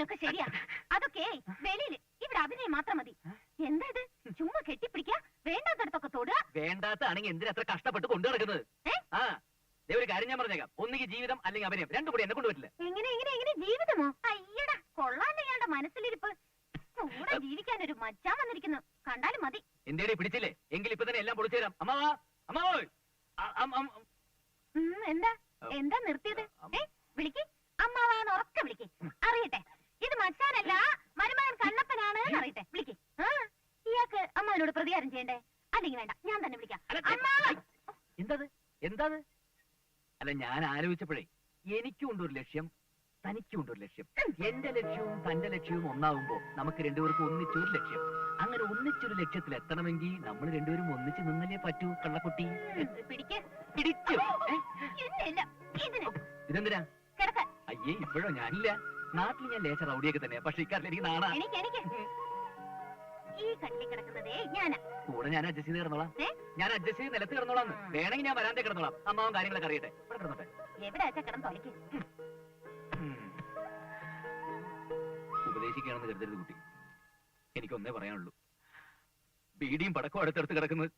പറയുന്നൊക്കെ ശരിയാ. അതൊക്കെ വെളിയില്, ഇവിടെ അഭിനയം മാത്രം മതി. എന്താ ഇത്? ചുമ്മാ കെട്ടിപ്പിടിക്കാ, വേണ്ടാത്തടത്തൊക്കെ തൊടുക. വേണ്ടാത്താണെങ്കിൽ എന്തിനാ അത്ര കഷ്ടപ്പെട്ട് കൊണ്ടു നടക്കുന്നത്? ഒരു കാര്യം ഞാൻ പറഞ്ഞേക്കാം, ഒന്നുകിൽ ജീവിതം അല്ലെങ്കിൽ അഭിനയം, രണ്ടും കൂടി എന്നെ കൊണ്ടുപറ്റില്ല. എങ്ങനെ എങ്ങനെ എങ്ങനെ ജീവിതമോ? അയ്യടാ, കൊള്ളാൻ ഇയാളുടെ മനസ്സിലിരിപ്പ്. കൂടെ ജീവിക്കാൻ ഒരു മച്ചാൻ വന്നിരിക്കുന്നു, കണ്ടാലും മതി. എന്തേടി പിടിച്ചില്ലേ? എങ്കിൽ ഇപ്പൊ തന്നെ എല്ലാം പൊളിച്ചു തരാം. അമ്മാവാ, അമ്മാവോയ്. എന്താ എന്താ നിർത്തിയത്? വിളിക്ക്, അമ്മാവാന്ന് ഉറക്കെ വിളിക്ക്, അറിയട്ടെ. ഇത് മച്ചാനല്ല, മരുമകൻ കണ്ണപ്പനാണ് അറിയട്ടെ. വിളിക്ക്. ഇയാൾക്ക് അമ്മാവനോട് പ്രതികാരം ചെയ്യണ്ടേ? അല്ലെങ്കിൽ വേണ്ട, ഞാൻ തന്നെ വിളിക്കാം. എന്താത് എന്താത്? അല്ല, ഞാൻ ആലോചിച്ചപ്പോഴേ എനിക്കും ഉണ്ടൊരു ലക്ഷ്യം, തനിക്കും ഉണ്ടൊരു ലക്ഷ്യം. എന്റെ ലക്ഷ്യവും തന്റെ ലക്ഷ്യവും ഒന്നാവുമ്പോ നമുക്ക് രണ്ടുപേർക്കും ഒന്നിച്ചൊരു ലക്ഷ്യം. അങ്ങനെ ഒന്നിച്ചൊരു ലക്ഷ്യത്തിൽ എത്തണമെങ്കിൽ നമ്മൾ രണ്ടുപേരും ഒന്നിച്ച് നിന്നല്ലേ പറ്റൂ കള്ളക്കുട്ടി. പിടിച്ചു. ഇതെന്തിനാ? അയ്യേ, ഇപ്പോഴോ? ഞാനില്ല. നാട്ടിൽ ഞാൻ ലേശ റൗഡിയൊക്കെ തന്നെ, പക്ഷെ ഇക്കാരിൽ എനിക്ക് നാണാ. ഈ കട്ടിൽ കിടക്കുന്നതേ ഞാനാ. കൂടെ ഞാൻ അഡ്ജസ്റ്റ് ചെയ്ത് കിടന്നോളാം. ഞാൻ അഡ്ജസ്റ്റ് ചെയ്ത് നിലത്ത് കിടന്നോളാം. വേണമെങ്കിൽ ഞാൻ വരാതെ കിടന്നോളാം. അമ്മാവൻ കാര്യങ്ങളൊക്കെ അറിയട്ടെ. ഇവിടെ കിടന്നോട്ടെ. എവിടെ കിടന്ന് തൊലയ്ക്ക്. ഉപദേശിക്കുകയാണെന്ന് കരുതരുത് കുട്ടി. എനിക്കൊന്നേ പറയാനുള്ളൂ, ബീഡിയും പടക്കവും അടുത്തടുത്ത് കിടക്കുന്നത്